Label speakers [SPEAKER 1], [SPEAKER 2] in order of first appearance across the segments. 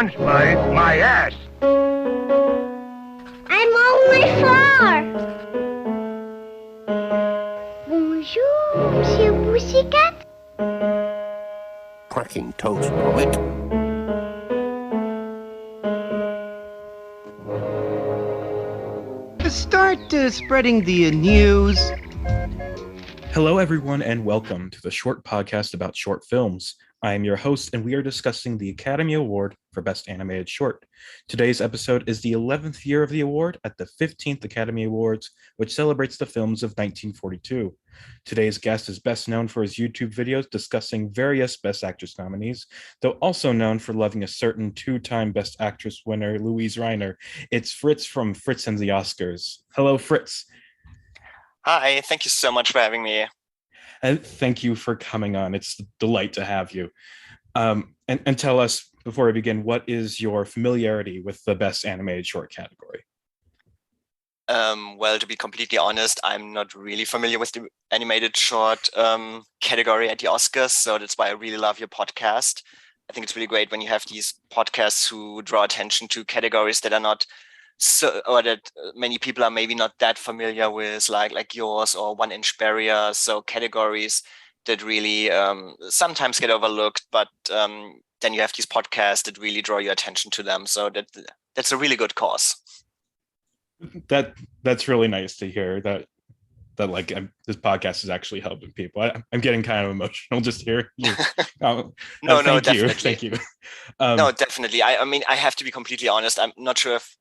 [SPEAKER 1] once, my ass.
[SPEAKER 2] I'm only 4. Bonjour, Monsieur Pussycat.
[SPEAKER 3] Cracking toast, Robert.
[SPEAKER 4] Start spreading the news.
[SPEAKER 5] Hello, everyone, and welcome to the short podcast about short films. I am your host, and we are discussing the Academy Award for Best Animated Short. Today's episode is the 11th year of the award at the 15th Academy Awards, which celebrates the films of 1942. Today's guest is best known for his YouTube videos discussing various Best Actress nominees, though also known for loving a certain two-time Best Actress winner, Louise Reiner. It's Fritz from Fritz and the Oscars. Hello, Fritz.
[SPEAKER 6] Hi, thank you so much for having me.
[SPEAKER 5] And thank you for coming on. It's a delight to have you. And tell us, before we begin, what is your familiarity with the Best Animated Short category?
[SPEAKER 6] Well, to be completely honest, I'm not really familiar with the animated short category at the Oscars, so that's why I really love your podcast. I think it's really great when you have these podcasts who draw attention to categories that are not so, or that many people are maybe not that familiar with, like yours or One Inch Barrier. So categories that really sometimes get overlooked, but then you have these podcasts that really draw your attention to them. So that's a really good cause.
[SPEAKER 5] That's really nice to hear that this podcast is actually helping people. I'm getting kind of emotional just hearing you.
[SPEAKER 6] No, definitely.
[SPEAKER 5] Thank you.
[SPEAKER 6] No, definitely. I mean, I have to be completely honest. I'm not sure if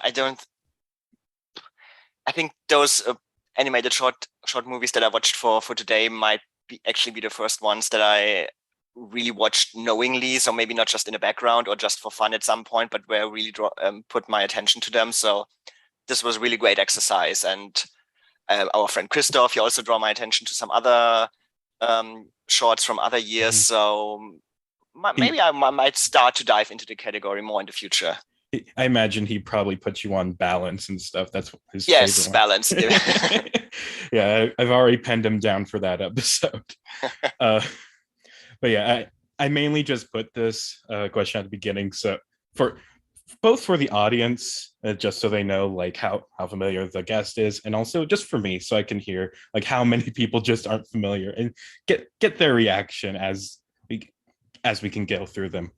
[SPEAKER 6] I think those animated short movies that I watched for today might actually be the first ones that I really watched knowingly, so maybe not just in the background or just for fun at some point, but where I really put my attention to them. So this was a really great exercise. And our friend Christoph, he also drew my attention to some other shorts from other years. So maybe I might start to dive into the category more in the future.
[SPEAKER 5] I imagine he probably put you on Balance and stuff. That's his
[SPEAKER 6] favorite
[SPEAKER 5] Balance. Yeah, I've already penned him down for that episode. But yeah, I mainly just put this question at the beginning, so for the audience, just so they know like how familiar the guest is, and also just for me, so I can hear like how many people just aren't familiar and get their reaction as we can go through them.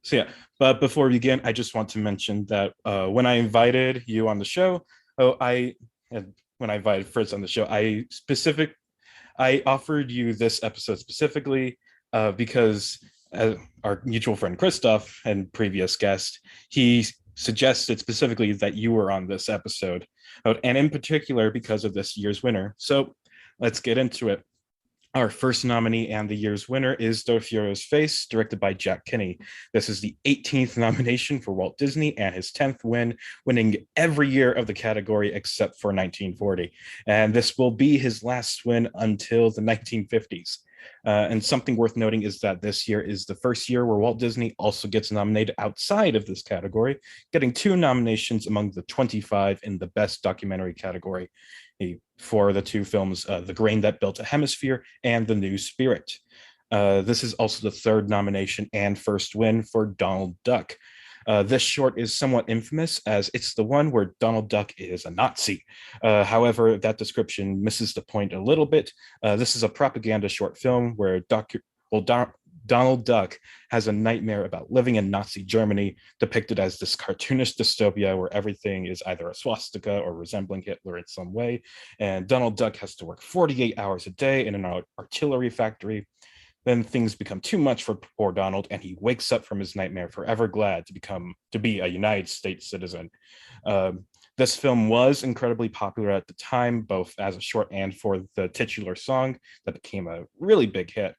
[SPEAKER 5] So yeah, but before we begin, I just want to mention that when I invited you on the show, when I invited Fritz on the show, I offered you this episode specifically because our mutual friend Christoph and previous guest, he suggested specifically that you were on this episode, and in particular because of this year's winner. So let's get into it. Our first nominee and the year's winner is Der Fuhrer's Face, directed by Jack Kinney. This is the 18th nomination for Walt Disney and his 10th win, winning every year of the category except for 1940. And this will be his last win until the 1950s. And something worth noting is that this year is the first year where Walt Disney also gets nominated outside of this category, getting 2 nominations among the 25 in the Best Documentary category for the 2 films, The Grain That Built a Hemisphere and The New Spirit. This is also the 3rd nomination and first win for Donald Duck. This short is somewhat infamous as it's the one where Donald Duck is a Nazi. However, that description misses the point a little bit. This is a propaganda short film where Donald Duck has a nightmare about living in Nazi Germany, depicted as this cartoonish dystopia where everything is either a swastika or resembling Hitler in some way. And Donald Duck has to work 48 hours a day in an artillery factory. Then things become too much for poor Donald, and he wakes up from his nightmare forever glad to be a United States citizen. This film was incredibly popular at the time, both as a short and for the titular song that became a really big hit.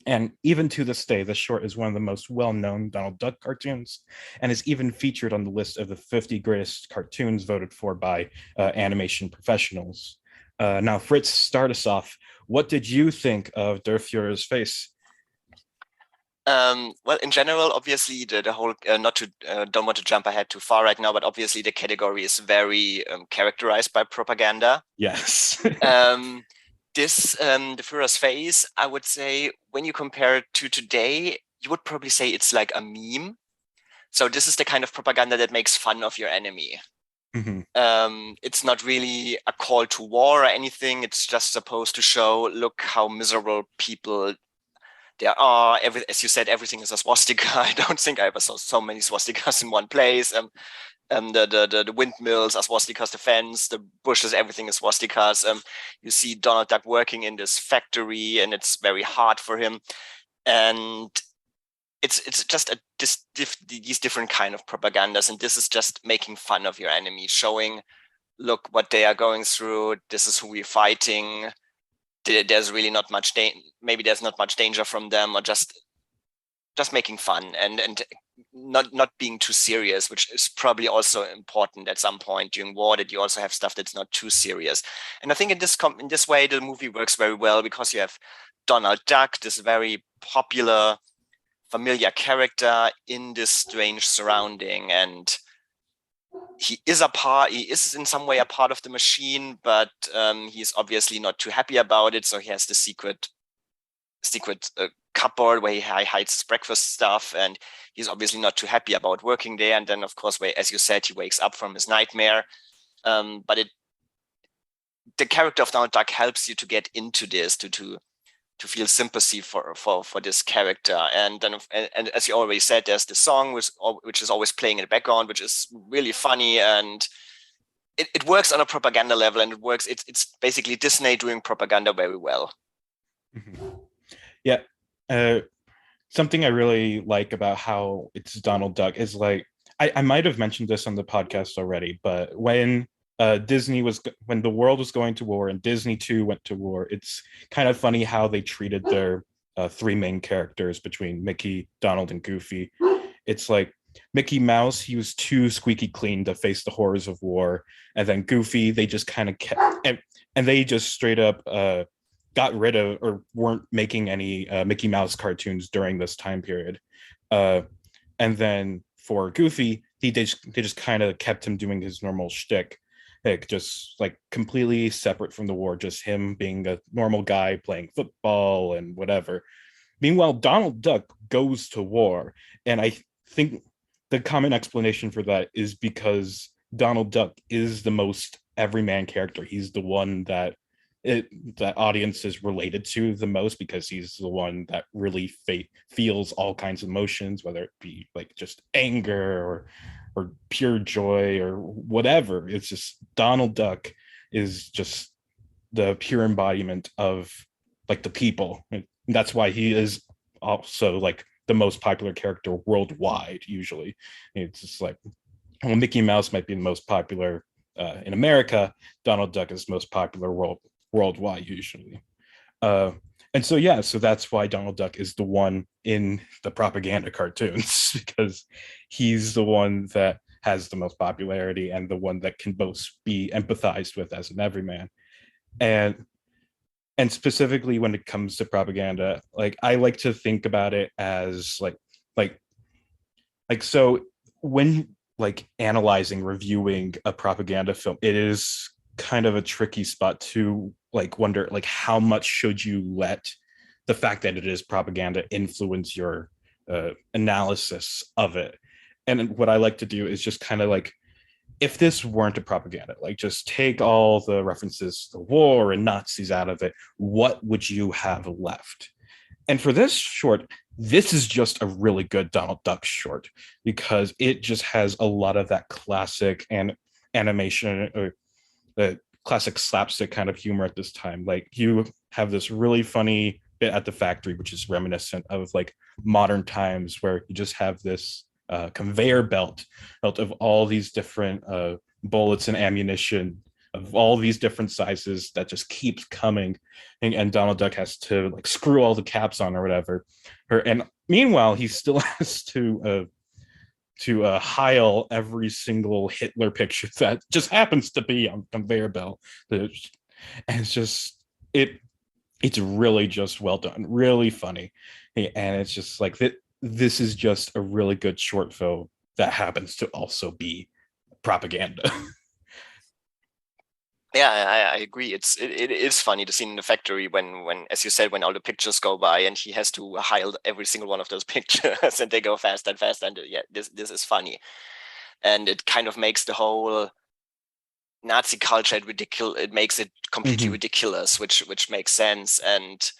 [SPEAKER 5] And even to this day, this short is one of the most well-known Donald Duck cartoons and is even featured on the list of the 50 greatest cartoons voted for by animation professionals. Now, Fritz, start us off. What did you think of Der Fuhrer's Face?
[SPEAKER 6] Well, in general, obviously, the whole don't want to jump ahead too far right now, but obviously the category is very characterized by propaganda.
[SPEAKER 5] Yes.
[SPEAKER 6] The Fuhrer's Face, I would say, when you compare it to today, you would probably say it's like a meme. So this is the kind of propaganda that makes fun of your enemy. It's not really a call to war or anything. It's just supposed to show, look how miserable people there are. As you said, everything is a swastika. I don't think I ever saw so many swastikas in one place. The windmills are swastikas, the fence, the bushes, everything is swastikas. You see Donald Duck working in this factory, and it's very hard for him. And it's just these different kind of propagandas, and this is just making fun of your enemy, showing, look what they are going through. This is who we're fighting. There's really not much maybe there's not much danger from them, or just making fun and not being too serious, which is probably also important at some point during war, that you also have stuff that's not too serious. And I think in this way the movie works very well, because you have Donald Duck, this very popular, familiar character in this strange surrounding, and he is in some way a part of the machine, but he's obviously not too happy about it. So he has the secret cupboard where he hides his breakfast stuff, and he's obviously not too happy about working there. And then, of course, as you said, he wakes up from his nightmare. But the character of Donald Duck helps you to get into this, to feel sympathy for this character. And then, and as you already said, there's the song which is always playing in the background, which is really funny, and it works on a propaganda level, and it works. It's basically Disney doing propaganda very well.
[SPEAKER 5] Yeah. Something I really like about how it's Donald Duck is, like, I might have mentioned this on the podcast already, but when when the world was going to war and Disney too went to war, it's kind of funny how they treated their three main characters between Mickey, Donald, and Goofy. It's like Mickey Mouse, he was too squeaky clean to face the horrors of war, and then Goofy, they just kind of kept, and they just straight up got rid of, or weren't making any Mickey Mouse cartoons during this time period. And then for Goofy, they just kind of kept him doing his normal shtick, like just like completely separate from the war, just him being a normal guy playing football and whatever. Meanwhile, Donald Duck goes to war, and I think the common explanation for that is because Donald Duck is the most everyman character. He's the one that audiences related to the most, because he's the one that really feels all kinds of emotions, whether it be like just anger or pure joy or whatever. It's just Donald Duck is just the pure embodiment of like the people. And that's why he is also like the most popular character worldwide. Usually it's just like, well, Mickey Mouse might be the most popular in America. Donald Duck is most popular worldwide usually. And so that's why Donald Duck is the one in the propaganda cartoons, because he's the one that has the most popularity and the one that can both be empathized with as an everyman. And specifically when it comes to propaganda, like I like to think about it as like so when like analyzing, reviewing a propaganda film, it is kind of a tricky spot to like wonder, like, how much should you let the fact that it is propaganda influence your analysis of it. And what I like to do is just kind of like, if this weren't a propaganda, like just take all the references to war and Nazis out of it, what would you have left? And for this short, this is just a really good Donald Duck short, because it just has a lot of that classic and animation, or the classic slapstick kind of humor at this time. Like you have this really funny bit at the factory, which is reminiscent of like modern times, where you just have this conveyor belt of all these different bullets and ammunition of all these different sizes that just keeps coming, and Donald Duck has to like screw all the caps on or whatever. And meanwhile, he still has to heil every single Hitler picture that just happens to be on conveyor belt. And it's just it's really just well done, really funny, and it's just like this is just a really good short film that happens to also be propaganda.
[SPEAKER 6] Yeah, I agree. It is funny to see in the factory when, as you said, when all the pictures go by and he has to hide every single one of those pictures and they go faster and faster. And yeah, this is funny, and it kind of makes the whole Nazi culture ridiculous. It makes it completely ridiculous, which makes sense. And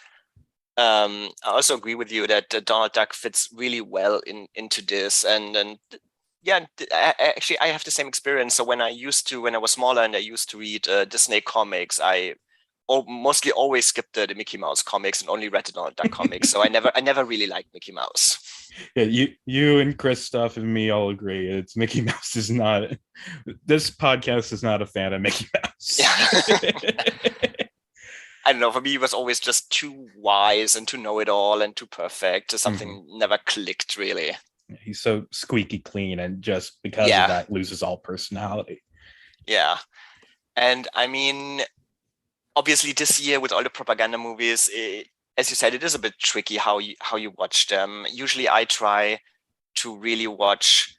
[SPEAKER 6] I also agree with you that Donald Duck fits really well into this. And yeah, actually, I have the same experience. So when I was smaller and I used to read Disney comics, I mostly always skipped the Mickey Mouse comics and only read the Donald Duck comics. So I never really liked Mickey Mouse.
[SPEAKER 5] Yeah, you and Christoph and me all agree. It's Mickey Mouse is not. This podcast is not a fan of Mickey Mouse.
[SPEAKER 6] Yeah. I don't know. For me, he was always just too wise and too know it all and too perfect. Something never clicked really.
[SPEAKER 5] He's so squeaky clean, and just because of that, loses all personality.
[SPEAKER 6] Yeah, and I mean, obviously, this year with all the propaganda movies, as you said, it is a bit tricky how you watch them. Usually, I try to really watch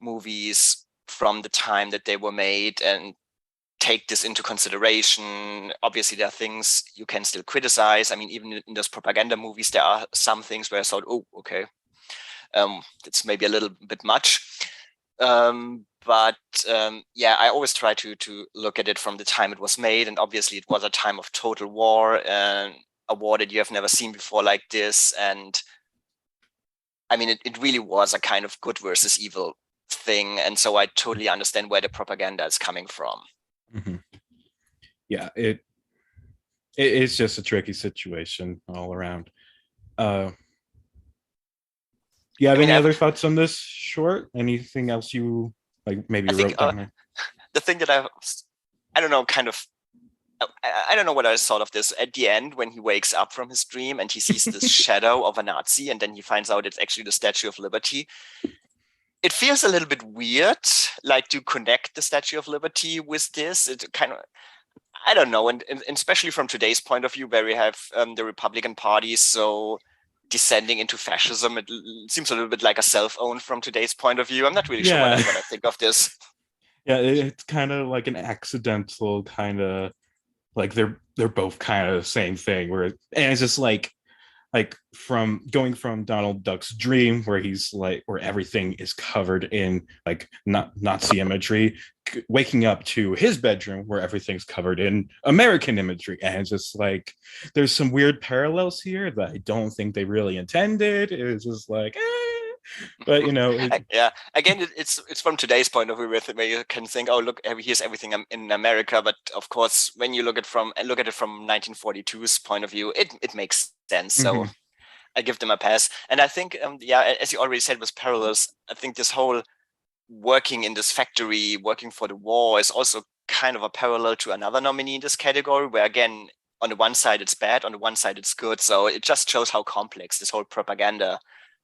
[SPEAKER 6] movies from the time that they were made and take this into consideration. Obviously, there are things you can still criticize. I mean, even in those propaganda movies, there are some things where I thought, oh, okay. It's maybe a little bit much, but I always try to look at it from the time it was made, and obviously it was a time of total war, and a war that you have never seen before like this. And I mean, it really was a kind of good versus evil thing, and so I totally understand where the propaganda is coming from.
[SPEAKER 5] Yeah, it's just a tricky situation all around. Do you have any other thoughts on this short? Anything else you maybe wrote down?
[SPEAKER 6] The thing that I don't know, kind of, I don't know what I thought of this at the end when he wakes up from his dream and he sees this shadow of a Nazi, and then he finds out it's actually the Statue of Liberty. It feels a little bit weird, like to connect the Statue of Liberty with this. It kind of, I don't know, and especially from today's point of view, where we have the Republican Party so descending into fascism, it seems a little bit like a cell phone from today's point of view. I'm not really sure what I think of this.
[SPEAKER 5] Yeah, it's kind of like an accidental kind of, like they're both kind of the same thing, and it's just like from going from Donald Duck's dream where he's like, where everything is covered in like Nazi imagery, waking up to his bedroom where everything's covered in American imagery. And it's just like, there's some weird parallels here that I don't think they really intended. It's just like, but you know,
[SPEAKER 6] again, it's from today's point of view, where you can think, oh, look, here's everything in America. But of course, when you look at it from 1942's point of view, it makes sense. So I give them a pass. And I think, as you already said, with parallels, I think this whole working in this factory, working for the war, is also kind of a parallel to another nominee in this category, where again, on the one side it's bad, on the one side it's good. So it just shows how complex this whole propaganda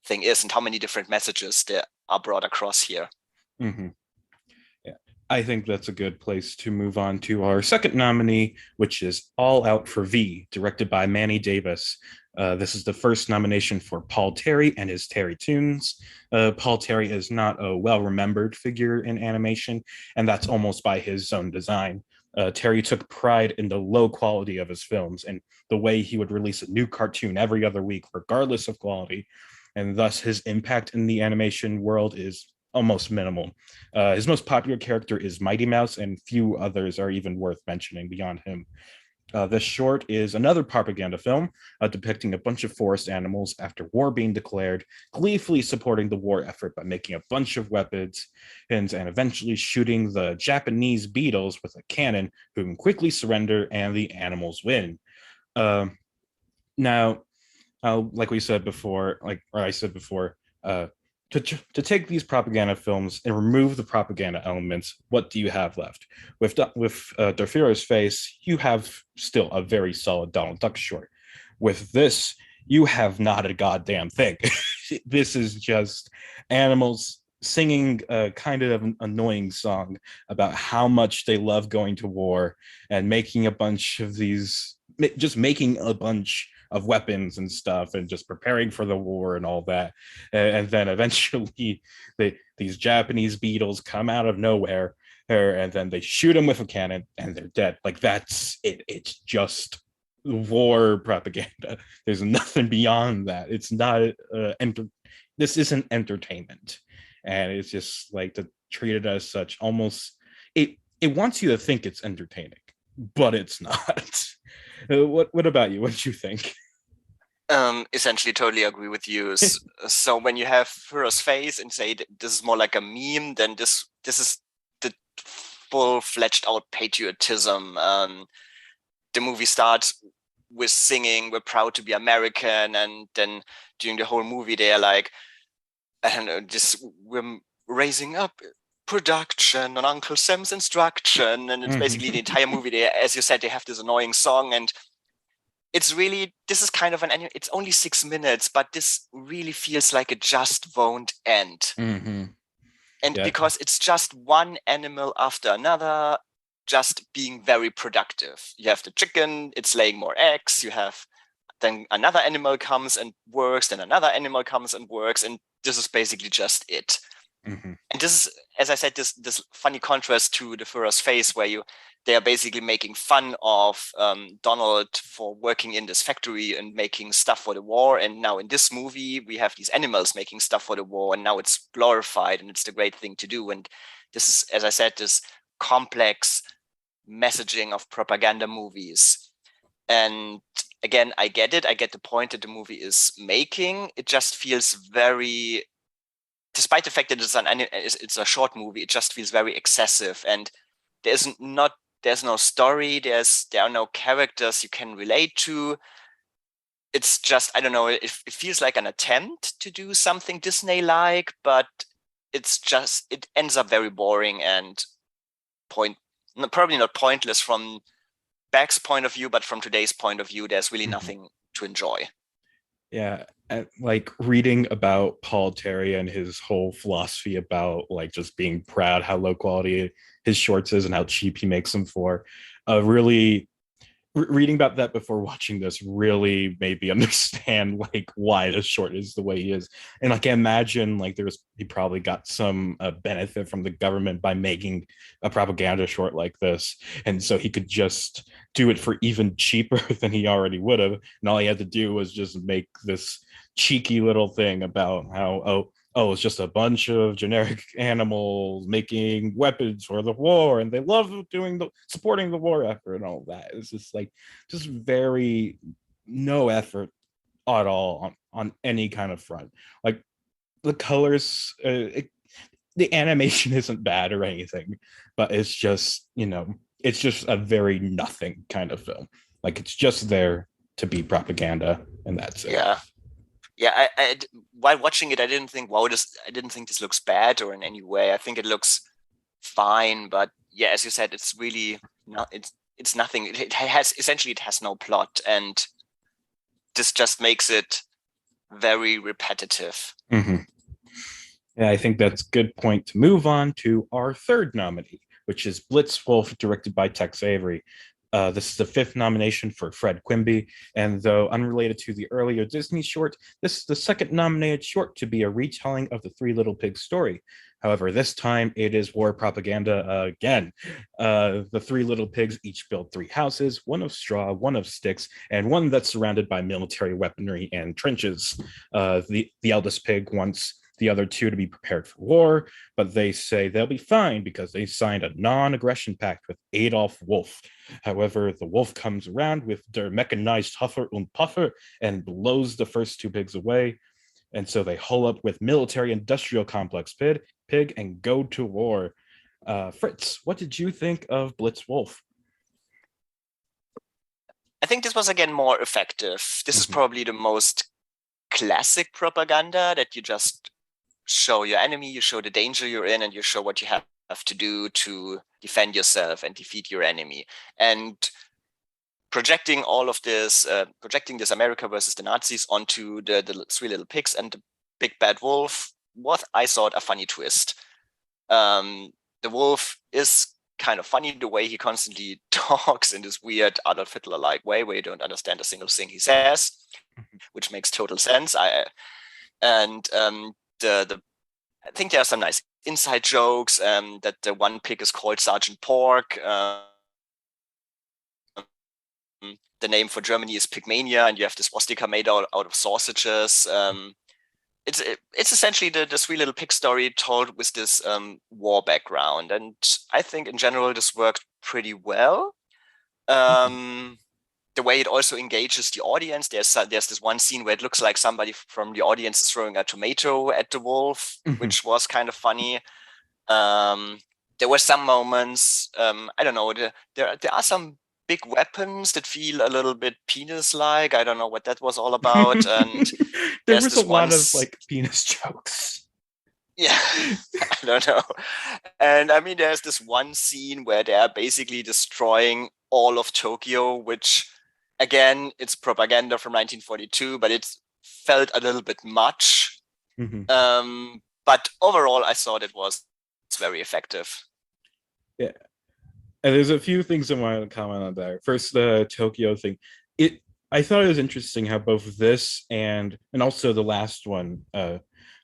[SPEAKER 6] thing is and how many different messages there are brought across here.
[SPEAKER 5] Yeah, I think that's a good place to move on to our second nominee, which is All Out for V, directed by Manny Davis. This is the first nomination for Paul Terry and his Terry Toons. Paul Terry is not a well-remembered figure in animation, and that's almost by his own design. Terry took pride in the low quality of his films and the way he would release a new cartoon every other week, regardless of quality, and thus his impact in the animation world is almost minimal. His most popular character is Mighty Mouse, and few others are even worth mentioning beyond him. This short is another propaganda film depicting a bunch of forest animals after war being declared, gleefully supporting the war effort by making a bunch of weapons and eventually shooting the Japanese beetles with a cannon, who can quickly surrender and the animals win. Now, like we said before, to take these propaganda films and remove the propaganda elements, what do you have left? With Fuehrer's Face, you have still a very solid Donald Duck short. With this, you have not a goddamn thing. This is just animals singing a kind of annoying song about how much they love going to war and making a bunch of weapons and stuff and just preparing for the war and all that. And then eventually these Japanese beetles come out of nowhere and then they shoot him with a cannon and they're dead. Like, that's it. It's just war propaganda. There's nothing beyond that. It's not this isn't entertainment, and it's just like to treat it as such. Almost it wants you to think it's entertaining, but it's not. What about you? What did you think?
[SPEAKER 6] Essentially totally agree with you. So when you have Führer's face and say this is more like a meme, then this is the full-fledged out patriotism. The movie starts with singing, "We're proud to be American," and then during the whole movie they're like, I don't know, just we're raising up production on Uncle Sam's instruction, and it's basically the entire movie. They, as you said, they have this annoying song, and it's really, this is kind of it's only 6 minutes, but this really feels like it just won't end. And because it's just one animal after another, just being very productive. You have the chicken, it's laying more eggs. You have, then another animal comes and works, then another animal comes and works, and this is basically just it. And this is, as I said, this funny contrast to the Führer's face, where they are basically making fun of Donald for working in this factory and making stuff for the war. And now in this movie, we have these animals making stuff for the war, and now it's glorified and it's the great thing to do. And this is, as I said, this complex messaging of propaganda movies. And again, I get it. I get the point that the movie is making. It just feels very, despite the fact that it's a short movie, it just feels very excessive. And there's no story. There are no characters you can relate to. It's just, I don't know, it feels like an attempt to do something Disney-like, but it ends up very boring and probably not pointless from Beck's point of view, but from today's point of view, there's really nothing to enjoy.
[SPEAKER 5] Yeah, like reading about Paul Terry and his whole philosophy about like just being proud how low quality his shorts is and how cheap he makes them for, really reading about that before watching this really made me understand like why the short is the way he is. And like, I imagine like he probably got some benefit from the government by making a propaganda short like this, and so he could just do it for even cheaper than he already would have, and all he had to do was just make this cheeky little thing about how it's just a bunch of generic animals making weapons for the war, and they love supporting the war effort and all that. It's just like, just very no effort at all on any kind of front. Like the colors, the animation isn't bad or anything, but it's just, it's just a very nothing kind of film. Like, it's just there to be propaganda, and that's it.
[SPEAKER 6] Yeah, I while watching it, I didn't think, I didn't think this looks bad or in any way. I think it looks fine, but yeah, as you said, it's really not. It's nothing. It has no plot, and this just makes it very repetitive.
[SPEAKER 5] Yeah, I think that's a good point to move on to our third nominee, which is Blitz Wolf, directed by Tex Avery. This is the 5th nomination for Fred Quimby, and though unrelated to the earlier Disney short, this is the 2nd nominated short to be a retelling of the Three Little Pigs story. However, this time it is war propaganda again. The Three Little Pigs each build 3 houses, one of straw, one of sticks, and one that's surrounded by military weaponry and trenches. The eldest pig wants the other 2 to be prepared for war, but they say they'll be fine because they signed a non-aggression pact with Adolf Wolf. However, the wolf comes around with their mechanized Huffer und Puffer and blows the first 2 pigs away. And so they hull up with military-industrial complex pig and go to war. Fritz, what did you think of Blitz Wolf?
[SPEAKER 6] I think this was, again, more effective. This is probably the most classic propaganda, that you just show your enemy, you show the danger you're in, and you show what you have to do to defend yourself and defeat your enemy. And projecting all of this, projecting this America versus the Nazis onto the 3 Little Pigs and the big bad wolf was, I thought, a funny twist. The wolf is kind of funny, the way he constantly talks in this weird Adolf Hitler-like way where you don't understand a single thing he says, which makes total sense. I think there are some nice inside jokes, that the one pig is called Sergeant Pork. The name for Germany is Pigmania, and you have this swastika made out of sausages. It's essentially the sweet little pig story told with this war background, and I think in general this worked pretty well. The way it also engages the audience. There's this one scene where it looks like somebody from the audience is throwing a tomato at the wolf, which was kind of funny. There were some moments, I don't know, there are some big weapons that feel a little bit penis-like. I don't know what that was all about. And
[SPEAKER 5] there was a lot of like penis jokes.
[SPEAKER 6] Yeah, I don't know. And I mean, there's this one scene where they are basically destroying all of Tokyo, which again, it's propaganda from 1942, but it felt a little bit much. But overall, I thought it's very effective.
[SPEAKER 5] Yeah. And there's a few things I wanted to comment on there. First, the Tokyo thing. I thought it was interesting how both this and also the last one,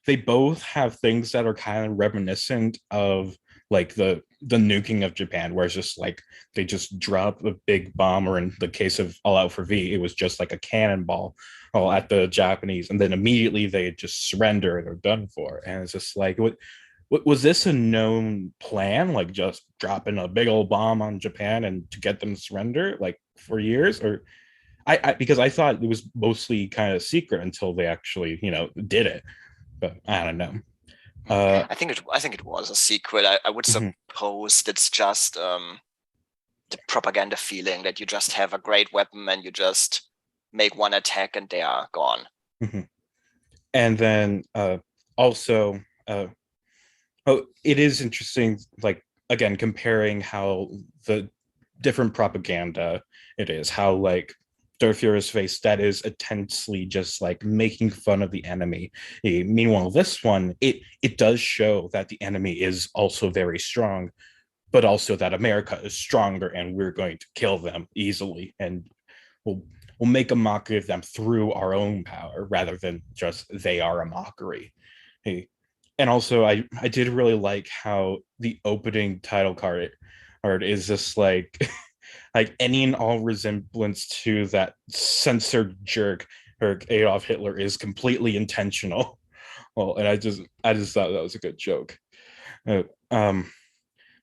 [SPEAKER 5] they both have things that are kind of reminiscent of like the nuking of Japan, where it's just like they just drop a big bomb, or in the case of All Out for V, it was just like a cannonball at the Japanese, and then immediately they just surrender and they're done for. And it's just like, what was this a known plan, like just dropping a big old bomb on Japan and to get them to surrender like for years? Or because I thought it was mostly kind of secret until they actually did it, but I don't know.
[SPEAKER 6] I think it was a secret. I would suppose it's just the propaganda feeling that you just have a great weapon and you just make one attack and they are gone.
[SPEAKER 5] And then also it is interesting, like, again, comparing how the different propaganda it is, how like Der Fuhrer's face, that is intensely just like making fun of the enemy. Meanwhile, this one, it does show that the enemy is also very strong, but also that America is stronger and we're going to kill them easily, and we'll make a mockery of them through our own power rather than just they are a mockery. And also, I did really like how the opening title card is just like like any and all resemblance to that censored jerk or Adolf Hitler is completely intentional. Well, and I just thought that was a good joke. But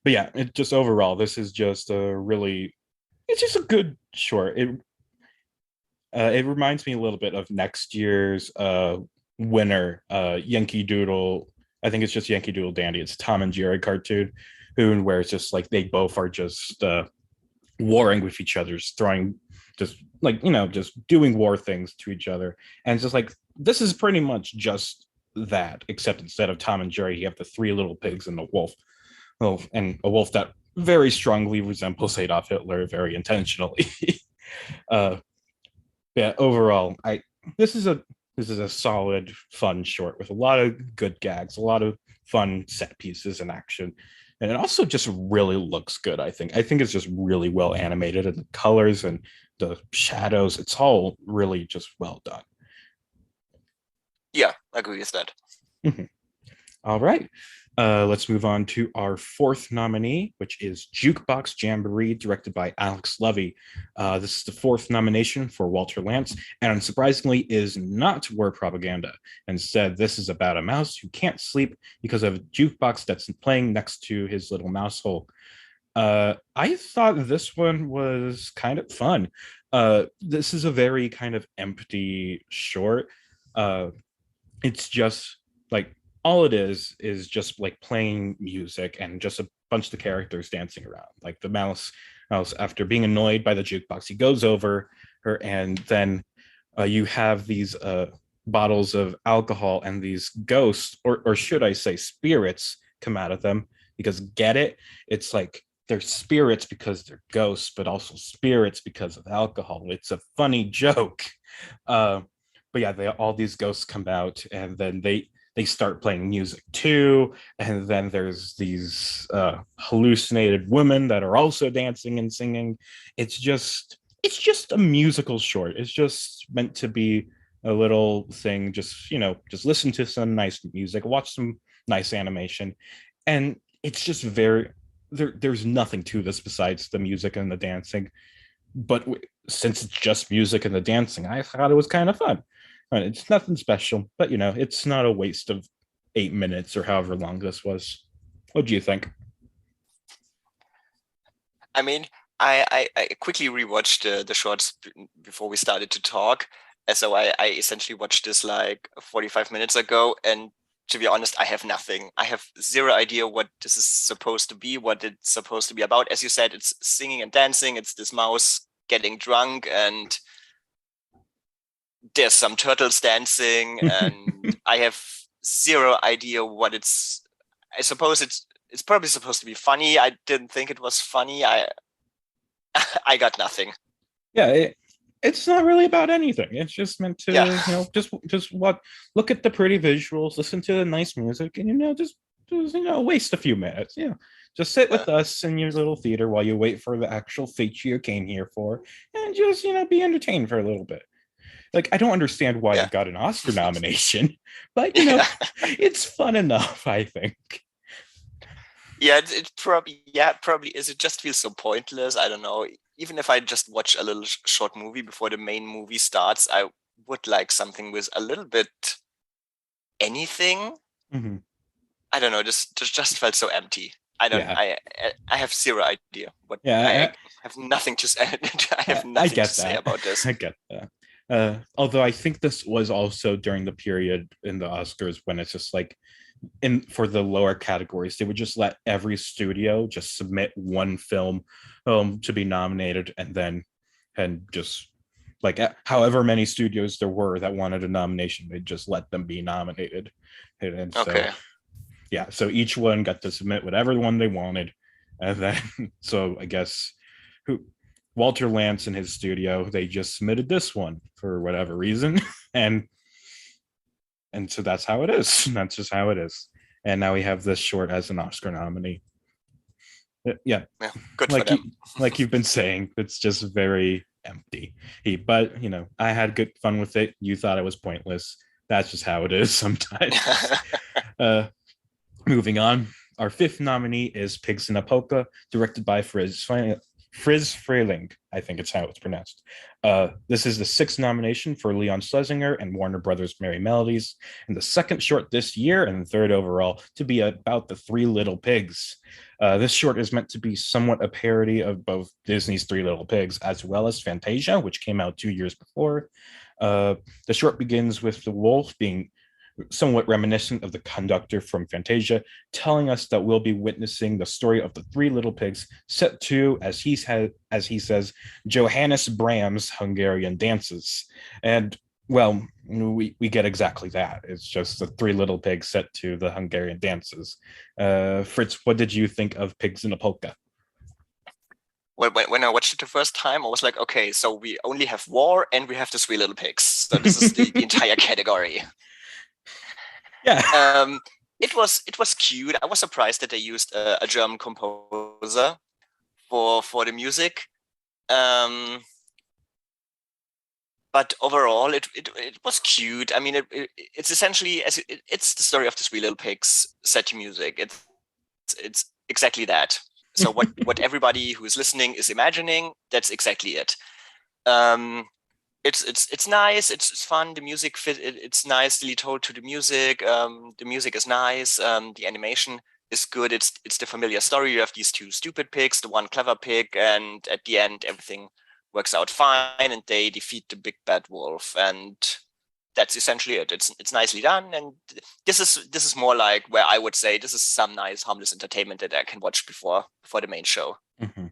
[SPEAKER 5] yeah, it just overall, this is just it's just a good short. It reminds me a little bit of next year's winner, Yankee Doodle. I think it's just Yankee Doodle Dandy. It's a Tom and Jerry cartoon, where it's just like they both are just warring with each other, throwing just like just doing war things to each other. And it's just like, this is pretty much just that, except instead of Tom and Jerry, you have the three little pigs and the wolf. And a wolf that very strongly resembles Adolf Hitler, very intentionally. Yeah, overall, this is a solid, fun short with a lot of good gags, a lot of fun set pieces and action. And it also just really looks good, I think. I think it's just really well animated, and the colors and the shadows, it's all really just well done.
[SPEAKER 6] Yeah, I agree with that.
[SPEAKER 5] All right. Let's move on to our fourth nominee, which is Juke Box Jamboree, directed by Alex Levy. This is the fourth nomination for Walter Lantz, and unsurprisingly is not war propaganda. Instead, this is about a mouse who can't sleep because of a jukebox that's playing next to his little mouse hole. I thought this one was kind of fun. This is a very kind of empty short. It's just like, all it is just like playing music and just a bunch of characters dancing around. Like the mouse, after being annoyed by the jukebox, he goes over her, and then you have these bottles of alcohol, and these ghosts, or should I say spirits, come out of them. Because get it? It's like they're spirits because they're ghosts, but also spirits because of alcohol. It's a funny joke. But yeah, all these ghosts come out, and then they start playing music too, and then there's these hallucinated women that are also dancing and singing. It's just a musical short. It's just meant to be a little thing, just listen to some nice music, watch some nice animation, and it's just very there's nothing to this besides the music and the dancing. But since it's just music and the dancing, I thought it was kind of fun. It's nothing special, but it's not a waste of 8 minutes or however long this was. What do you think?
[SPEAKER 6] I mean, I quickly rewatched the shorts before we started to talk. And so I essentially watched this like 45 minutes ago. And to be honest, I have nothing. I have zero idea what this is supposed to be, what it's supposed to be about. As you said, it's singing and dancing. It's this mouse getting drunk, and there's some turtles dancing. And I have zero idea what it's. I suppose it's probably supposed to be funny. I didn't think it was funny. I got nothing.
[SPEAKER 5] Yeah, it's not really about anything. It's just meant to, just look at the pretty visuals, listen to the nice music, and just waste a few minutes. Just sit with us in your little theater while you wait for the actual feature you came here for, and just be entertained for a little bit. Like, I don't understand why it got an Oscar nomination, but it's fun enough, I think.
[SPEAKER 6] Yeah, it probably is. It just feels so pointless. I don't know. Even if I just watch a little short movie before the main movie starts, I would like something with a little bit anything.
[SPEAKER 5] Mm-hmm.
[SPEAKER 6] I don't know. This just felt so empty. I don't.
[SPEAKER 5] Yeah.
[SPEAKER 6] I have zero idea what.
[SPEAKER 5] Yeah,
[SPEAKER 6] I have nothing to say. I have nothing to say about this.
[SPEAKER 5] I get that. Although I think this was also during the period in the Oscars when it's just like, for the lower categories, they would just let every studio just submit one film to be nominated, and just like however many studios there were that wanted a nomination, they'd just let them be nominated. And
[SPEAKER 6] okay.
[SPEAKER 5] So each one got to submit whatever one they wanted, and then so I guess Walter Lantz and his studio, they just submitted this one for whatever reason, and so that's how it is. That's just how it is. And now we have this short as an Oscar nominee. Yeah,
[SPEAKER 6] good for them.
[SPEAKER 5] Like you've been saying, it's just very empty. But I had good fun with it. You thought it was pointless. That's just how it is sometimes. Moving on, our fifth nominee is Pigs in a Polka, directed by Fritz Freyling, I think it's how it's pronounced. This is the sixth nomination for Leon Schlesinger and Warner Brothers' Merry Melodies, and the second short this year, and the third overall to be about the Three Little Pigs. This short is meant to be somewhat a parody of both Disney's Three Little Pigs as well as Fantasia, which came out 2 years before. The short begins with the wolf being somewhat reminiscent of the conductor from Fantasia, telling us that we'll be witnessing the story of the Three Little Pigs set to, as he says, Johannes Brahm's Hungarian dances. And, well, we get exactly that. It's just the Three Little Pigs set to the Hungarian dances. Fritz, what did you think of Pigs in a Polka?
[SPEAKER 6] Well, when I watched it the first time, I was like, okay, so we only have war and we have the Three Little Pigs. So this is the entire category.
[SPEAKER 5] Yeah.
[SPEAKER 6] It was cute. I was surprised that they used a German composer for the music. But overall, it was cute. I mean, it's essentially it's the story of the Three Little Pigs set to music. It's exactly that. So what everybody who is listening is imagining, that's exactly it. It's nice. It's fun. The music it's nicely told to the music. The music is nice. The animation is good. It's the familiar story. You have these two stupid pigs, the one clever pig, and at the end everything works out fine, and they defeat the big bad wolf. And that's essentially it. It's nicely done. And this is more like where I would say this is some nice harmless entertainment that I can watch before the main show.
[SPEAKER 5] Mm-hmm.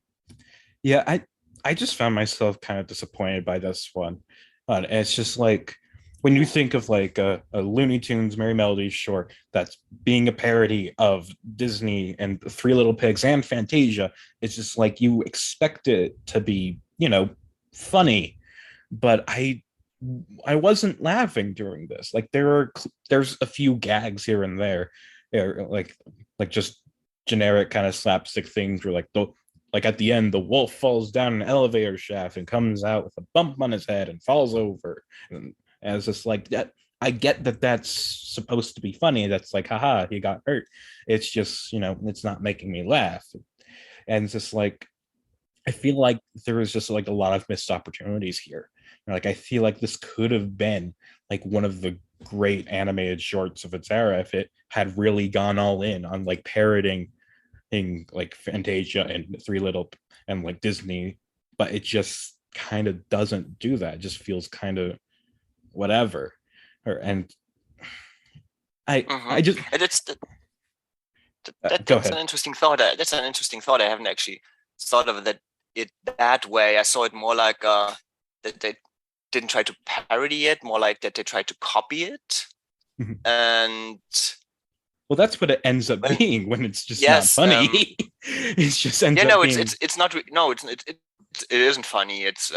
[SPEAKER 5] Yeah, I just found myself kind of disappointed by this one. It's just like, when you think of like a Looney Tunes Merry Melodies short that's being a parody of Disney and Three Little Pigs and Fantasia, it's just like you expect it to be, funny. But I wasn't laughing during this. Like there's a few gags here and there, like just generic kind of slapstick things where like at the end, the wolf falls down an elevator shaft and comes out with a bump on his head and falls over. And it's just like that. I get that that's supposed to be funny. That's like, haha, he got hurt. It's just, it's not making me laugh. And it's just like, I feel like there was just like a lot of missed opportunities here. Like, I feel like this could have been like one of the great animated shorts of its era if it had really gone all in on like parodying like Fantasia and Three Little and like Disney, but it just kind of doesn't do that. It just feels kind of whatever. And I just
[SPEAKER 6] and
[SPEAKER 5] go
[SPEAKER 6] that's
[SPEAKER 5] ahead.
[SPEAKER 6] an interesting thought. That's an interesting thought. I haven't actually thought of it that way. I saw it more like that they didn't try to parody it, more like that they tried to copy it. And
[SPEAKER 5] well, that's what it ends up being when it's just not funny. It just ends up being...
[SPEAKER 6] it's not. No, it isn't funny. It's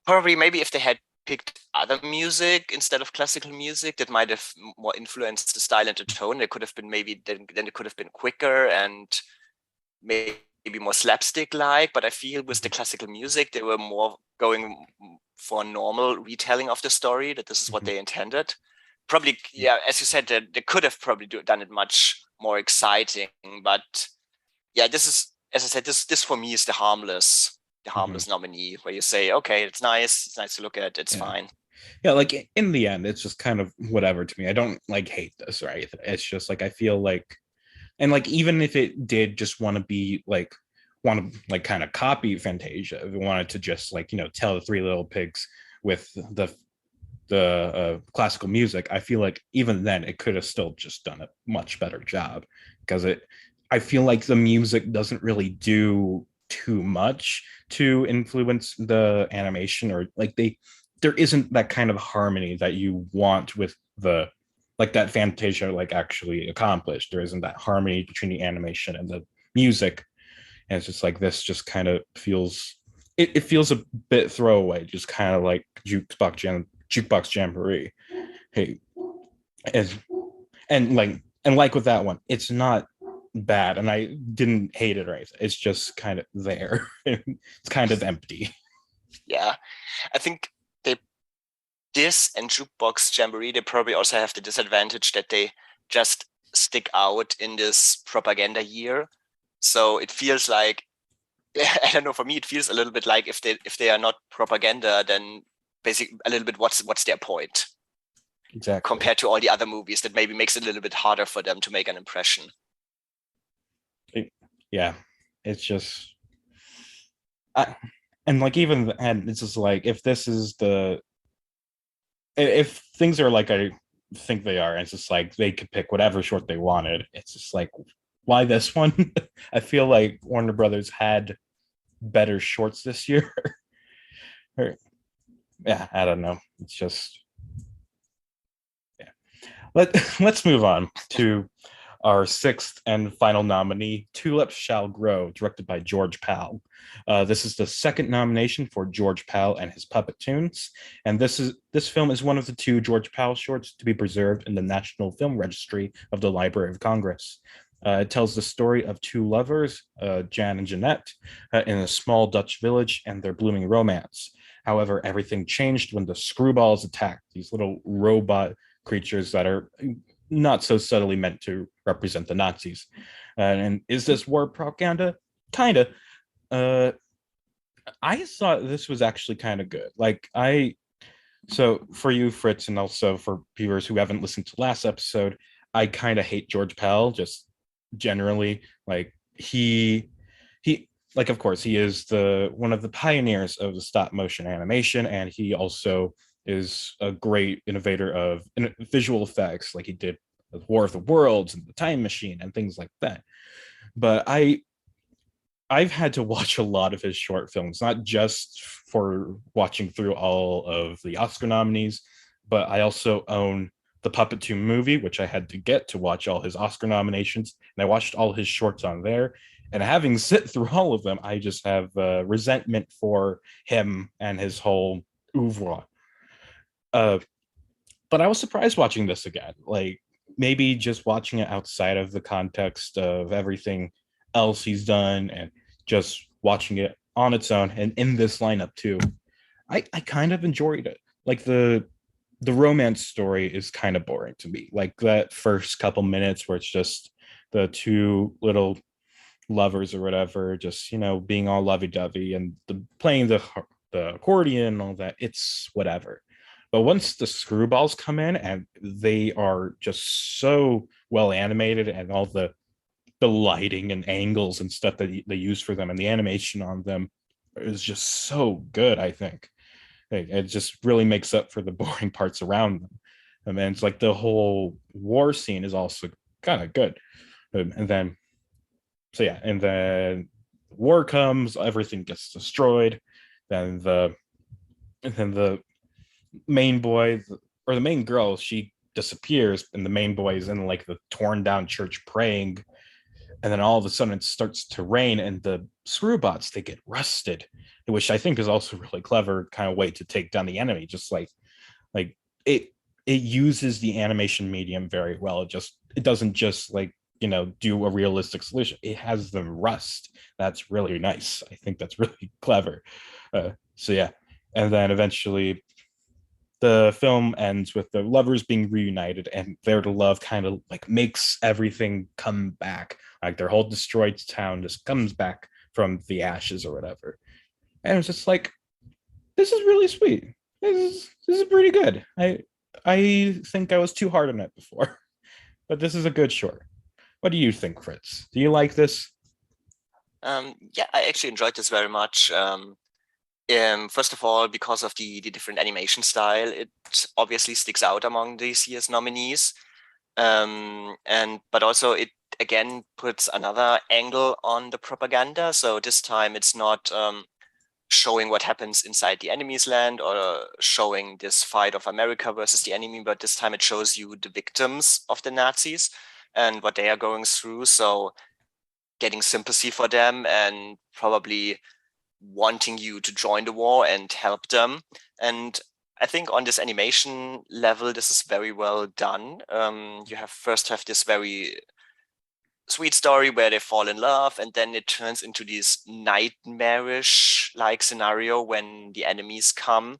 [SPEAKER 6] probably maybe if they had picked other music instead of classical music, that might have more influenced the style and the tone. It could have been then it could have been quicker and maybe more slapstick like. But I feel with the classical music, they were more going for a normal retelling of the story, that this is what they intended. Probably, yeah, as you said, they could have probably done it much more exciting. But yeah, this is, as I said, this for me is the harmless nominee, where you say, okay, it's nice to look at, it's fine.
[SPEAKER 5] Yeah, like in the end, it's just kind of whatever to me. I don't like hate this, right? It's just like I feel like, and like even if it did just want to kind of copy Fantasia, if it wanted to just like tell the Three Little Pigs with the classical music, I feel like even then it could have still just done a much better job, because I feel like the music doesn't really do too much to influence the animation, or like there isn't that kind of harmony that you want with the like that Fantasia like actually accomplished. There isn't that harmony between the animation and the music, and it's just like this just kind of feels it feels a bit throwaway, just kind of like Juke Box Jamboree. Hey, and like with that one, it's not bad, and I didn't hate it or anything. It's just kind of there. It's kind of empty.
[SPEAKER 6] Yeah, I think this and Jukebox Jamboree, they probably also have the disadvantage that they just stick out in this propaganda year. So it feels like, I don't know, for me it feels a little bit like if they are not propaganda, then basically a little bit what's their point?
[SPEAKER 5] Exactly.
[SPEAKER 6] Compared to all the other movies, that maybe makes it a little bit harder for them to make an impression.
[SPEAKER 5] Yeah, it's just and like even and it's just like if things are like I think they are, and it's just like they could pick whatever short they wanted. It's just like, why this one? I feel like Warner Brothers had better shorts this year. Yeah, I don't know. It's just let's move on to our sixth and final nominee, Tulips Shall Grow, directed by George Pal. This is the second nomination for George Pal and his Puppet Tunes, and this film is one of the two George Pal shorts to be preserved in the National Film Registry of the Library of Congress. It tells the story of two lovers, Jan and Jeanette, in a small Dutch village and their blooming romance. However, everything changed when the Screwballs attacked, these little robot creatures that are not so subtly meant to represent the Nazis. And is this war propaganda? Kind of. I thought this was actually kind of good. So for you, Fritz, and also for viewers who haven't listened to last episode, I kind of hate George Pal, just generally. Like he like, of course, he is one of the pioneers of the stop motion animation, and he also is a great innovator of visual effects, like he did with War of the Worlds and The Time Machine and things like that. But I've had to watch a lot of his short films, not just for watching through all of the Oscar nominees, but I also own the Puppet Tune movie, which I had to get to watch all his Oscar nominations, and I watched all his shorts on there. And having sit through all of them, I just have resentment for him and his whole oeuvre. But I was surprised watching this again. Like, maybe just watching it outside of the context of everything else he's done, and just watching it on its own and in this lineup too, I kind of enjoyed it. Like the the romance story is kind of boring to me. Like that first couple minutes where it's just the two little lovers or whatever, just being all lovey-dovey and playing the accordion and all that. It's whatever. But once the screwballs come in and they are just so well animated, and all the lighting and angles and stuff that they use for them and the animation on them is just so good, I think. It just really makes up for the boring parts around them. And then it's like the whole war scene is also kind of good. And then war comes, everything gets destroyed. Then the main boy, or the main girl, she disappears, and the main boy is in like the torn down church praying. And then all of a sudden it starts to rain, and the screwbots, they get rusted, which I think is also really clever kind of way to take down the enemy. Just like it uses the animation medium very well. It doesn't just like do a realistic solution. It has them rust. That's really nice. I think that's really clever. So yeah, and then eventually the film ends with the lovers being reunited, and their love kind of like makes everything come back. Like their whole destroyed town just comes back from the ashes or whatever. And it's just like, this is really sweet. This is pretty good. I think I was too hard on it before, but this is a good short. What do you think, Fritz? Do you like this?
[SPEAKER 6] Yeah, I actually enjoyed this very much. First of all, because of the different animation style, it obviously sticks out among this year's nominees. But also it again puts another angle on the propaganda. So this time it's not showing what happens inside the enemy's land or showing this fight of America versus the enemy, but this time it shows you the victims of the Nazis and what they are going through. So getting sympathy for them and probably wanting you to join the war and help them. And I think on this animation level, this is very well done. You have this very sweet story where they fall in love, and then it turns into this nightmarish like scenario when the enemies come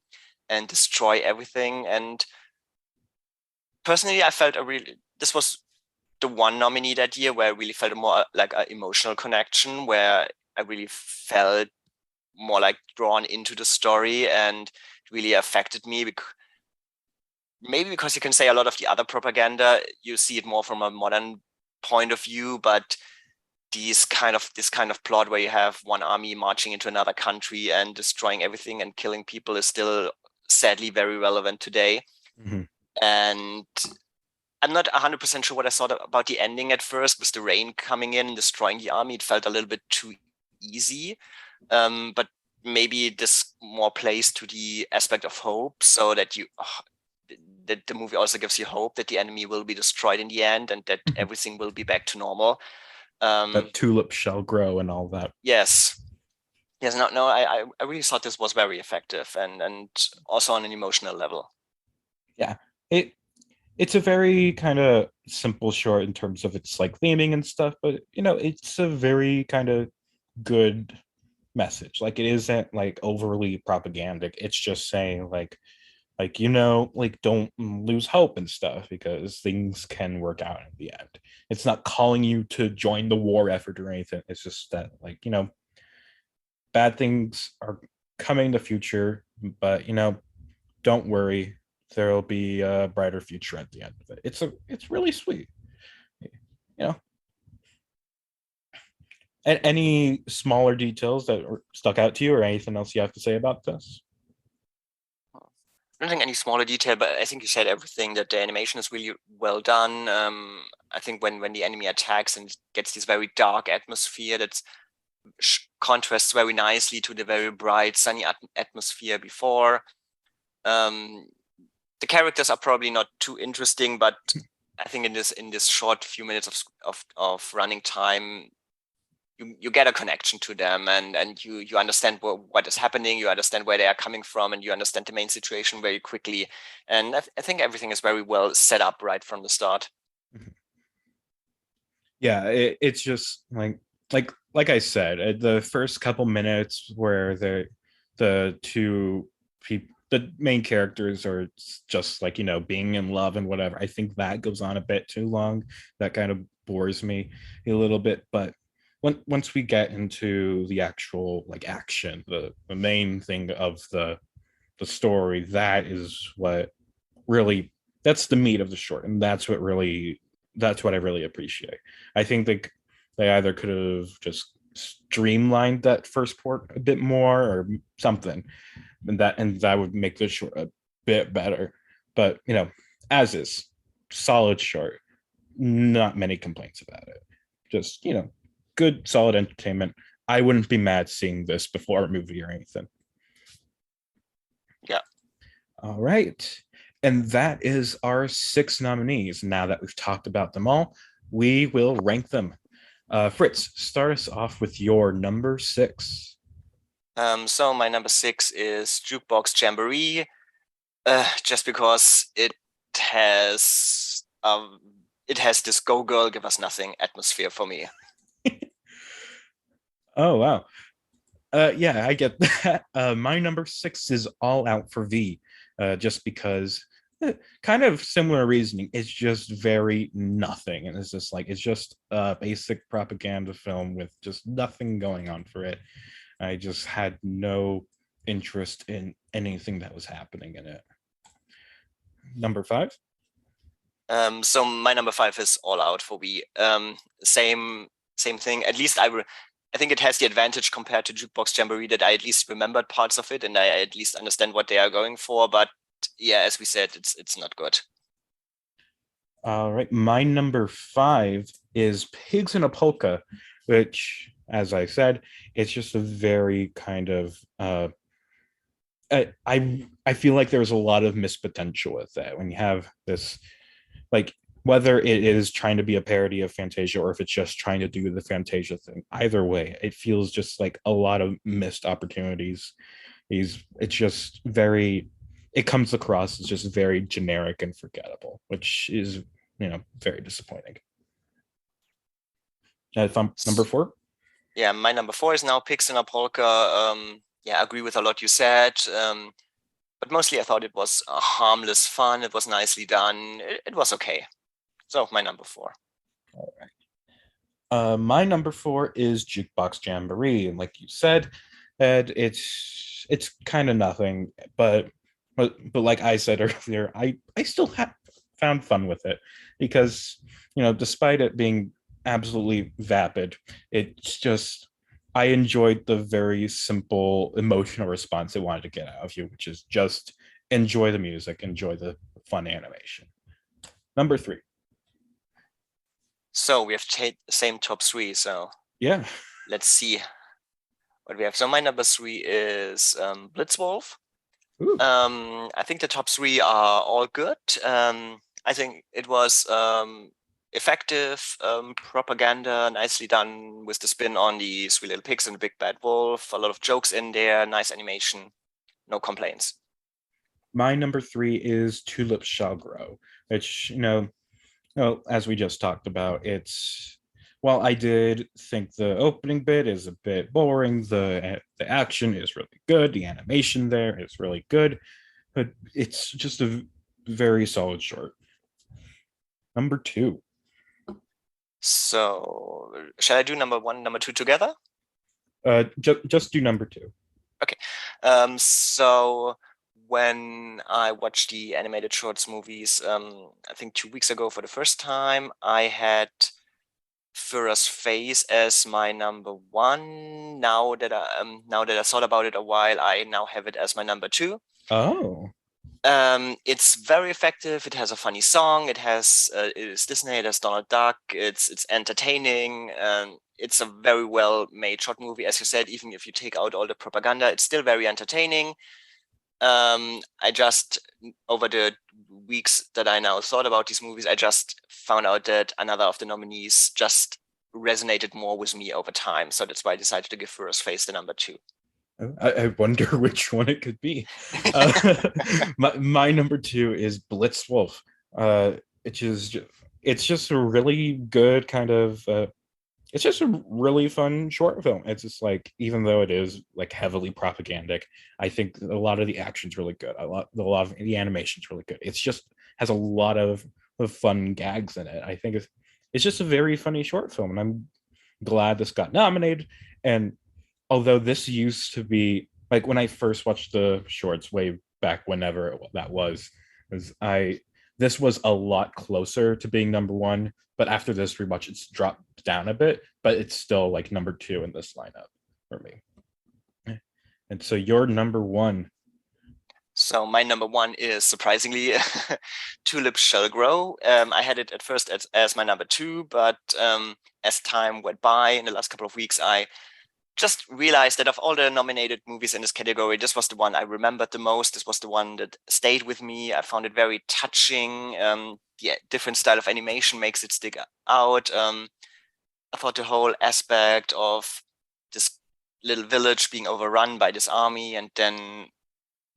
[SPEAKER 6] and destroy everything. And personally, I felt this was the one nominee that year where I really felt more like an emotional connection, where I really felt more like drawn into the story, and it really affected me. Maybe because you can say a lot of the other propaganda, you see it more from a modern point of view, but this kind of plot where you have one army marching into another country and destroying everything and killing people is still sadly very relevant today.
[SPEAKER 5] Mm-hmm.
[SPEAKER 6] And I'm not 100% sure what I thought about the ending at first, with the rain coming in and destroying the army. It felt a little bit too easy. But maybe this more plays to the aspect of hope, so that that the movie also gives you hope that the enemy will be destroyed in the end and that everything will be back to normal.
[SPEAKER 5] That tulips shall grow and all that.
[SPEAKER 6] Yes. No, I really thought this was very effective and also on an emotional level.
[SPEAKER 5] Yeah, it's a very kind of simple short in terms of its like theming and stuff, but it's a very kind of good message. Like it isn't like overly propagandic. It's just saying like don't lose hope and stuff, because things can work out in the end. It's not calling you to join the war effort or anything. It's just that bad things are coming in the future, but don't worry, there'll be a brighter future at the end of it. It's really sweet. Any smaller details that stuck out to you, or anything else you have to say about this?
[SPEAKER 6] I don't think any smaller detail, but I think you said everything, that the animation is really well done. I think when the enemy attacks and gets this very dark atmosphere that contrasts very nicely to the very bright sunny atmosphere before. The characters are probably not too interesting, but I think in this short few minutes of running time, you get a connection to them, and you understand what is happening, you understand where they are coming from, and you understand the main situation very quickly. And I think everything is very well set up right from the start.
[SPEAKER 5] Yeah, it's just like I said, the first couple minutes where the the main characters are just like, being in love and whatever. I think that goes on a bit too long. That kind of bores me a little bit. But once we get into the actual like action, the main thing of the story, that is what really, that's the meat of the short, and that's what I really appreciate. I think they either could have just streamlined that first part a bit more or something, and that would make the short a bit better. But as is, solid short, not many complaints about it. Just good solid entertainment. I wouldn't be mad seeing this before a movie or anything.
[SPEAKER 6] Yeah.
[SPEAKER 5] All right. And that is our 6 nominees. Now that we've talked about them all, we will rank them. Fritz, start us off with your number 6.
[SPEAKER 6] So my number 6 is Juke Box Jamboree, just because it has this "Go Girl, Give Us Nothing" atmosphere for me.
[SPEAKER 5] Oh wow. Yeah, I get that. My number 6 is All Out for V, just because kind of similar reasoning. It's just very nothing, and it's just a basic propaganda film with just nothing going on for it. I just had no interest in anything that was happening in it. Number 5.
[SPEAKER 6] So my number 5 is All Out for V. Same thing. At least I think it has the advantage compared to Jukebox Jamboree that I at least remembered parts of it and I at least understand what they are going for. But yeah, as we said, it's not good.
[SPEAKER 5] All right, my number 5 is Pigs in a Polka, which, as I said, it's just a very kind of I feel like there's a lot of missed potential with that when you have this, like, whether it is trying to be a parody of Fantasia or if it's just trying to do the Fantasia thing. Either way, it feels just like a lot of missed opportunities. It's just very, it comes across as just very generic and forgettable, which is, very disappointing. Number 4?
[SPEAKER 6] Yeah, my number 4 is now Pigs in a Polka. Yeah, I agree with a lot you said. But mostly I thought it was a harmless fun. It was nicely done. It was okay. So my number 4.
[SPEAKER 5] All right. My number 4 is Jukebox Jamboree, and like you said, Ed, it's kind of nothing, but like I said earlier, I still found fun with it because despite it being absolutely vapid, it's just, I enjoyed the very simple emotional response they wanted to get out of you, which is just enjoy the music, enjoy the fun animation. Number 3.
[SPEAKER 6] So we have the same top 3. So
[SPEAKER 5] yeah,
[SPEAKER 6] let's see what we have. So my number 3 is Blitz Wolf. I think the top 3 are all good. I think it was effective propaganda, nicely done with the spin on the 3 little pigs and the big bad wolf. A lot of jokes in there, nice animation, no complaints.
[SPEAKER 5] My number 3 is Tulips Shall Grow, which, as we just talked about, while I did think the opening bit is a bit boring, the action is really good, the animation there is really good, but it's just a very solid short. Number 2.
[SPEAKER 6] So shall I do number 1, number 2 together?
[SPEAKER 5] Just do number 2.
[SPEAKER 6] Okay. So when I watched the animated shorts movies, I think 2 weeks ago for the first time, I had Fuehrer's Face as my number 1. Now that I thought about it a while, I now have it as my number 2.
[SPEAKER 5] Oh.
[SPEAKER 6] It's very effective. It has a funny song. It is Disney. It has Donald Duck. It's entertaining. It's a very well made short movie, as you said. Even if you take out all the propaganda, it's still very entertaining. I just, over the weeks that I now thought about these movies, I just found out that another of the nominees just resonated more with me over time. So that's why I decided to give Fuehrer's Face the number 2.
[SPEAKER 5] I wonder which one it could be. My number 2 is Blitz Wolf. It's just a really good kind of it's just a really fun short film. It's just like, even though it is like heavily propagandic, I think a lot of the action's really good. A lot of the animation's really good. It's just has a lot of fun gags in it. I think it's just a very funny short film, and I'm glad this got nominated. And although this used to be like, when I first watched the shorts way back, whenever that was this was a lot closer to being number one. But after this rewatch, it's dropped down a bit, but it's still like number two in this lineup for me. And so your number one.
[SPEAKER 6] So my number one is surprisingly Tulips Shall Grow. I had it at first as my number two, but as time went by in the last couple of weeks, I just realized that of all the nominated movies in this category, this was the one I remembered the most. This was the one that stayed with me. I found it very touching. The different style of animation makes it stick out. I thought the whole aspect of this little village being overrun by this army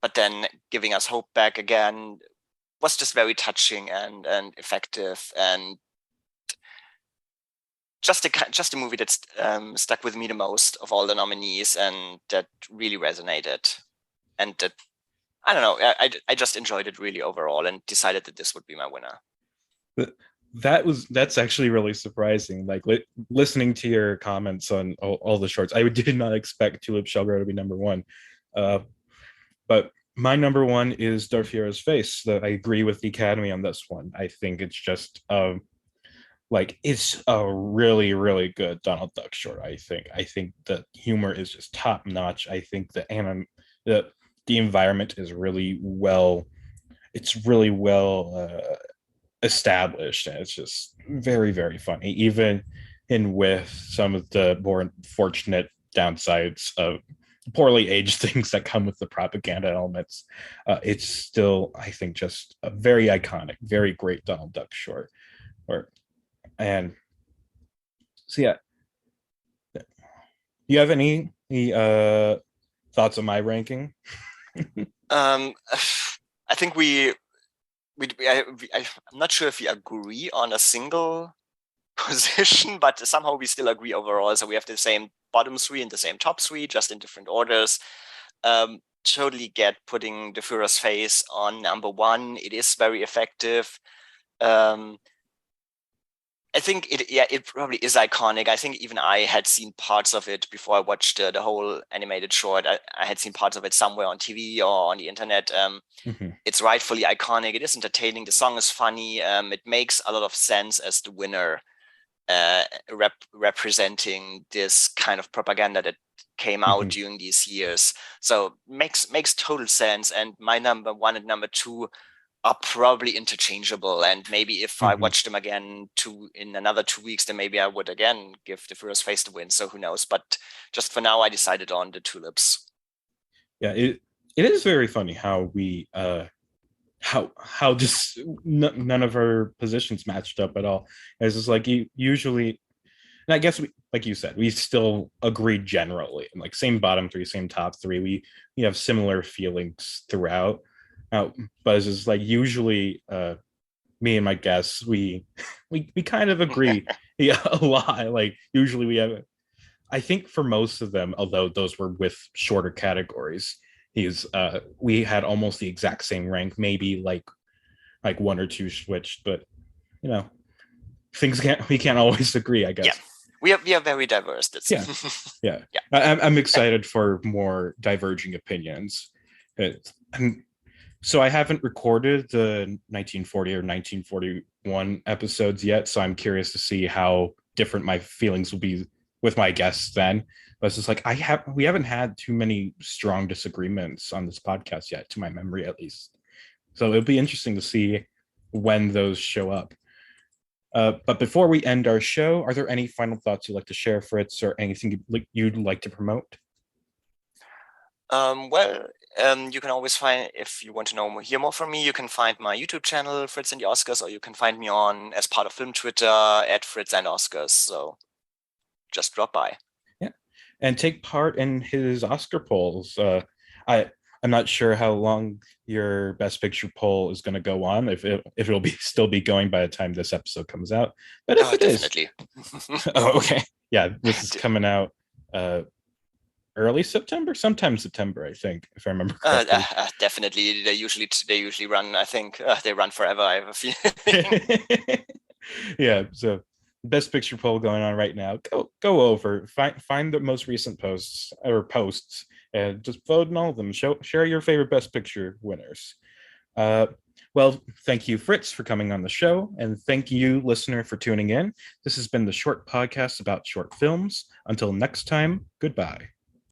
[SPEAKER 6] but then giving us hope back again was just very touching and effective, and just a movie that's stuck with me the most of all the nominees, and that really resonated, and that, I don't know, I just enjoyed it really overall, and decided that this would be my winner.
[SPEAKER 5] That's actually really surprising. Like, listening to your comments on all the shorts, I did not expect Tulips Shall Grow to be number one. But my number one is Darth Vader's face. I agree with the Academy on this one. I think it's just like, it's a really, really good Donald Duck short. I think the humor is just top notch. I think the environment is really well. It's really well established, and it's just very, very funny, even with some of the more unfortunate downsides of poorly aged things that come with the propaganda elements. It's still, I think, just a very iconic, very great Donald Duck short. And so, yeah. Do you have any thoughts on my ranking?
[SPEAKER 6] I think I'm not sure if we agree on a single position, but somehow we still agree overall. So we have the same bottom three and the same top three, just in different orders. Totally get putting the Führer's face on number one. It is very effective. I think it probably is iconic. I think even I had seen parts of it before I watched the whole animated short. I had seen parts of it somewhere on TV or on the internet. It's rightfully iconic. It is entertaining. The song is funny. It makes a lot of sense as the winner, representing this kind of propaganda that came out during these years. So makes total sense. And my number one and number two are probably interchangeable, and maybe if I watch them again in another 2 weeks, then maybe I would again give the Führer's face the win. So who knows? But just for now, I decided on the Tulips.
[SPEAKER 5] Yeah, it is very funny how we how just none of our positions matched up at all. It's just like, usually, and I guess like you said, we still agree generally, like same bottom three, same top three. We have similar feelings throughout. But it's just like, usually me and my guests, we kind of agree a lot. Like, usually we have, I think for most of them, although those were with shorter categories, we had almost the exact same rank, maybe like one or two switched, but we can't always agree, I guess.
[SPEAKER 6] Yeah. We are very diverse.
[SPEAKER 5] Yeah. I'm excited for more diverging opinions. So I haven't recorded the 1940 or 1941 episodes yet, so I'm curious to see how different my feelings will be with my guests then. But it's just like, we haven't had too many strong disagreements on this podcast yet, to my memory at least. So it'll be interesting to see when those show up. But before we end our show, are there any final thoughts you'd like to share, Fritz, or anything you'd like to promote?
[SPEAKER 6] You can always find, if you want to hear more from me, you can find my YouTube channel, Fritz and the Oscars, or you can find me on, as part of Film Twitter, at Fritz and Oscars. So just drop by.
[SPEAKER 5] Yeah, and take part in his Oscar polls. I'm not sure how long your Best Picture poll is going to go on, if it'll be still be going by the time this episode comes out. But if it
[SPEAKER 6] definitely.
[SPEAKER 5] is, okay, yeah, this is coming out early September, sometime September, I think, if I remember correctly.
[SPEAKER 6] Definitely, they usually run. I think they run forever. I have a feeling.
[SPEAKER 5] Yeah, so Best Picture poll going on right now. Go over, find the most recent posts, and just vote in all of them. Share your favorite Best Picture winners. Well, thank you, Fritz, for coming on the show, and thank you, listener, for tuning in. This has been the Short Podcast about short films. Until next time, goodbye.